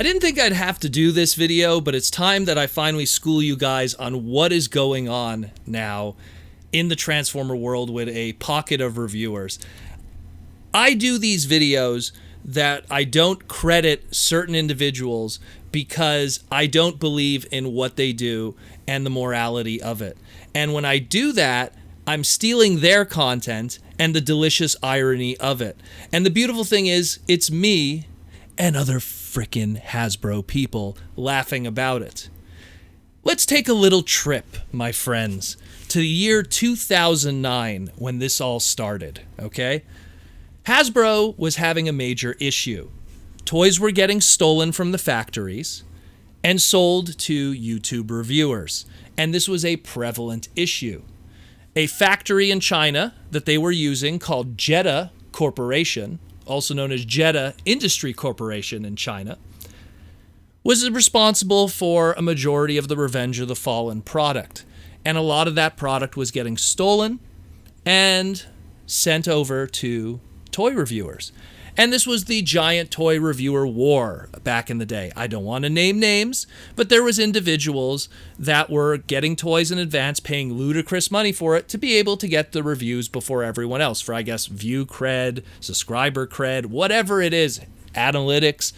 I didn't think I'd have to do this video, but it's time that I finally school you guys on what is going on now in the Transformer world with a pocket of reviewers. I do these videos that I don't credit certain individuals because I don't believe in what they do and the morality of it. And when I do that, I'm stealing their content and the delicious irony of it. And the beautiful thing is, it's me and other frickin' Hasbro people laughing about it. Let's take a little trip, my friends, to the year 2009 when this all started, okay? Hasbro was having a major issue. Toys were getting stolen from the factories and sold to YouTube reviewers, and this was a prevalent issue. A factory in China that they were using called Jetta Corporation, also known as Jetta Industry Corporation in China, was responsible for a majority of the Revenge of the Fallen product. And a lot of that product was getting stolen and sent over to toy reviewers. And this was the giant toy reviewer war back in the day. I don't want to name names, but there was individuals that were getting toys in advance, paying ludicrous money for it to be able to get the reviews before everyone else for, I guess, view cred, subscriber cred, whatever it is, analytics,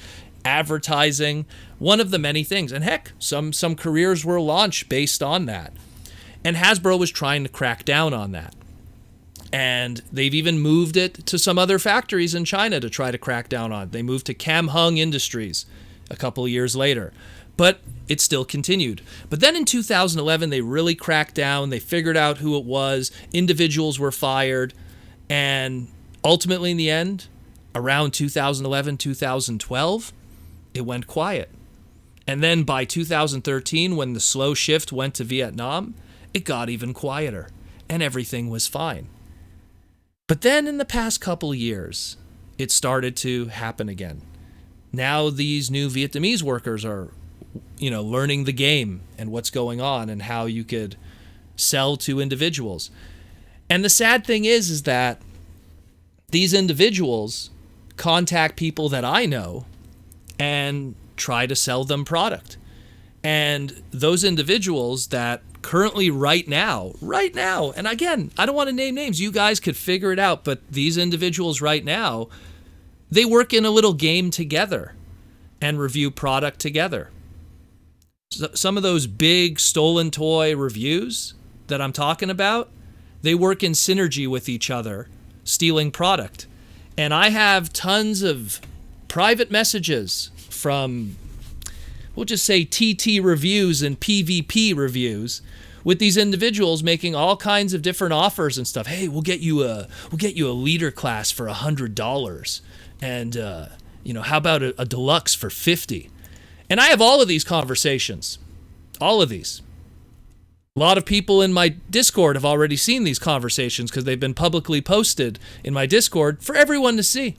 advertising, one of the many things. And heck, some careers were launched based on that. And Hasbro was trying to crack down on that. And they've even moved it to some other factories in China to try to crack down on it. They moved to Kamhung Industries a couple of years later. But it still continued. But then in 2011, they really cracked down. They figured out who it was. Individuals were fired. And ultimately, in the end, around 2011, 2012, it went quiet. And then by 2013, when the slow shift went to Vietnam, it got even quieter. And everything was fine. But then in the past couple years, it started to happen again. Now these new Vietnamese workers are, learning the game and what's going on and how you could sell to individuals. And the sad thing is that these individuals contact people that I know and try to sell them product. And those individuals that currently right now, and again, I don't want to name names, you guys could figure it out, but these individuals right now, they work in a little game together and review product together. So some of those big stolen toy reviews that I'm talking about, they work in synergy with each other, stealing product. And I have tons of private messages from, we'll just say TT reviews and PvP reviews with these individuals making all kinds of different offers and stuff. Hey, we'll get you a leader class for $100, and how about a deluxe for $50? And I have all of these conversations, all of these. A lot of people in my Discord have already seen these conversations because they've been publicly posted in my Discord for everyone to see.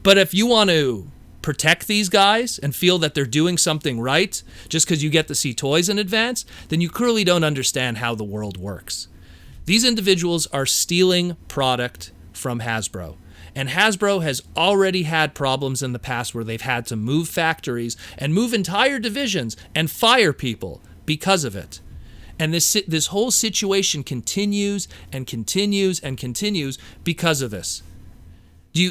But if you want to protect these guys and feel that they're doing something right just because you get to see toys in advance, then you clearly don't understand how the world works. These individuals are stealing product from Hasbro. And Hasbro has already had problems in the past where they've had to move factories and move entire divisions and fire people because of it. And this whole situation continues and continues and continues because of this.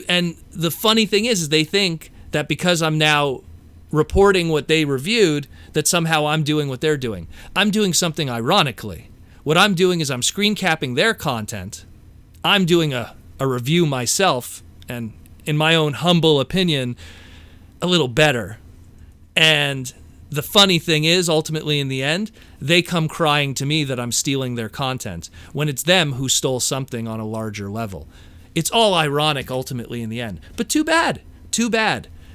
And the funny thing is they think that because I'm now reporting what they reviewed, that somehow I'm doing what they're doing. I'm doing something ironically. What I'm doing is I'm screen capping their content. I'm doing a review myself, and in my own humble opinion, a little better. And the funny thing is, ultimately in the end, they come crying to me that I'm stealing their content, when it's them who stole something on a larger level. It's all ironic ultimately in the end. But too bad,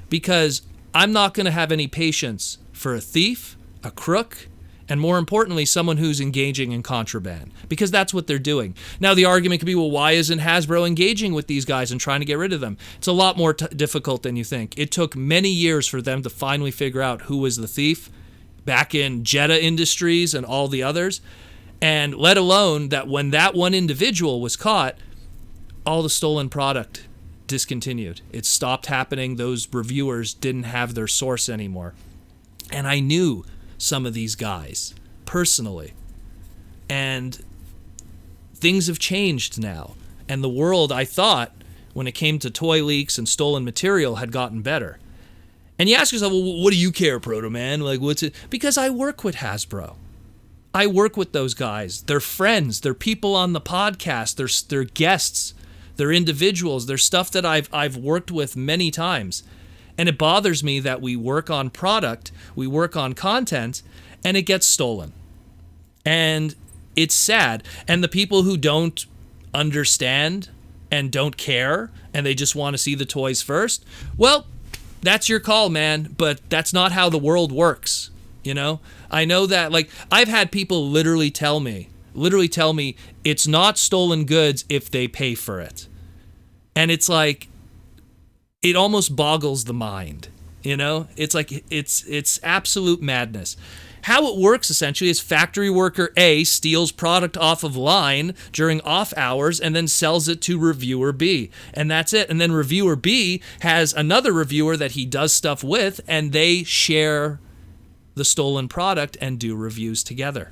because I'm not going to have any patience for a thief, a crook, and more importantly, someone who's engaging in contraband, because that's what they're doing. Now, the argument could be, well, why isn't Hasbro engaging with these guys and trying to get rid of them? It's a lot more difficult than you think. It took many years for them to finally figure out who was the thief back in Jetta Industries and all the others, and let alone that when that one individual was caught, all the stolen product discontinued. It stopped happening. Those reviewers didn't have their source anymore. And I knew some of these guys personally. And things have changed now. And the world, I thought, when it came to toy leaks and stolen material, had gotten better. And you ask yourself, well, what do you care, Proto Man? Like, what's it? Because I work with Hasbro. I work with those guys. They're friends. They're people on the podcast. They're guests. They're individuals. They're stuff that I've worked with many times. And it bothers me that we work on product, we work on content, and it gets stolen. And it's sad. And the people who don't understand and don't care, and they just want to see the toys first, well, that's your call, man, but that's not how the world works, you know? I know that, like, I've had people literally tell me, it's not stolen goods if they pay for it. And it's like, it almost boggles the mind, you know? It's like, it's absolute madness. How it works, essentially, is factory worker A steals product off of line during off hours and then sells it to reviewer B. And that's it. And then reviewer B has another reviewer that he does stuff with, and they share the stolen product and do reviews together.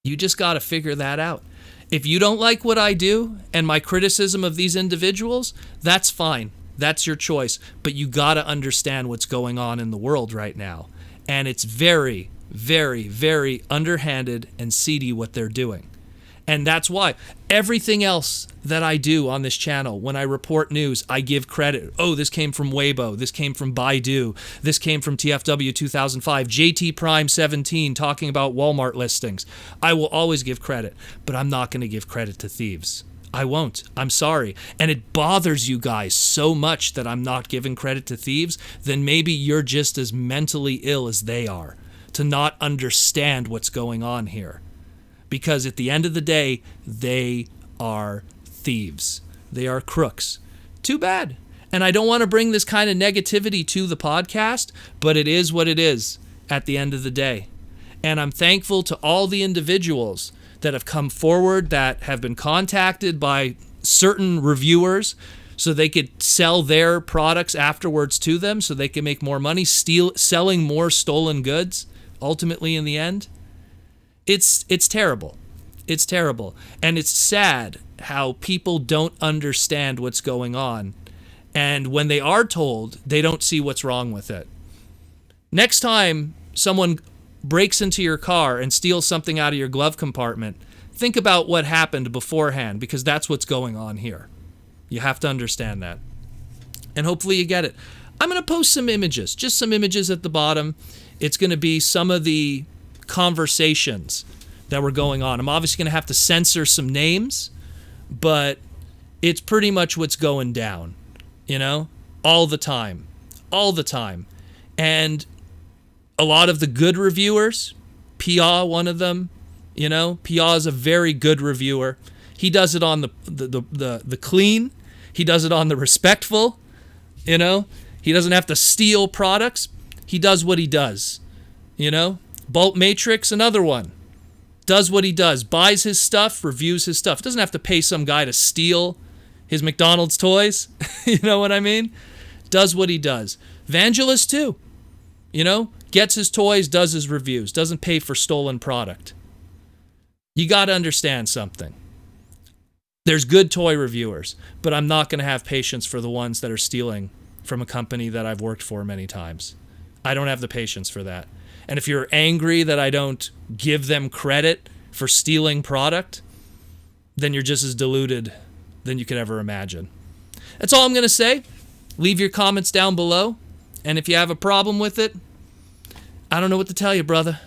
You just got to figure that out. If you don't like what I do and my criticism of these individuals, that's fine. That's your choice. But you got to understand what's going on in the world right now. And it's very, very, very underhanded and seedy what they're doing. And that's why everything else that I do on this channel, when I report news, I give credit. Oh, this came from Weibo. This came from Baidu. This came from TFW 2005. JT Prime 17 talking about Walmart listings. I will always give credit, but I'm not going to give credit to thieves. I won't. I'm sorry. And it bothers you guys so much that I'm not giving credit to thieves, then maybe you're just as mentally ill as they are to not understand what's going on here. Because at the end of the day, they are thieves. They are crooks. Too bad. And I don't want to bring this kind of negativity to the podcast, but it is what it is at the end of the day. And I'm thankful to all the individuals that have come forward, that have been contacted by certain reviewers so they could sell their products afterwards to them so they can make more money, selling more stolen goods, ultimately in the end. It's terrible. It's terrible. And it's sad how people don't understand what's going on. And when they are told, they don't see what's wrong with it. Next time someone breaks into your car and steals something out of your glove compartment, think about what happened beforehand, because that's what's going on here. You have to understand that. And hopefully you get it. I'm going to post some images, just some images at the bottom. It's going to be some of the conversations that were going on. I'm obviously going to have to censor some names, but it's pretty much what's going down, you know, all the time. And a lot of the good reviewers, Pia, one of them, you know, Pia is a very good reviewer. He does it on the clean. He does it on the respectful, you know. He doesn't have to steal products. He does what he does, you know. Bolt Matrix, another one, does what he does, buys his stuff, reviews his stuff. Doesn't have to pay some guy to steal his McDonald's toys. You know what I mean? Does what he does. Vangelis too, you know, gets his toys, does his reviews, doesn't pay for stolen product. You got to understand something. There's good toy reviewers, but I'm not going to have patience for the ones that are stealing from a company that I've worked for many times. I don't have the patience for that. And if you're angry that I don't give them credit for stealing product, then you're just as deluded than you could ever imagine. That's all I'm going to say. Leave your comments down below. And if you have a problem with it, I don't know what to tell you, brother.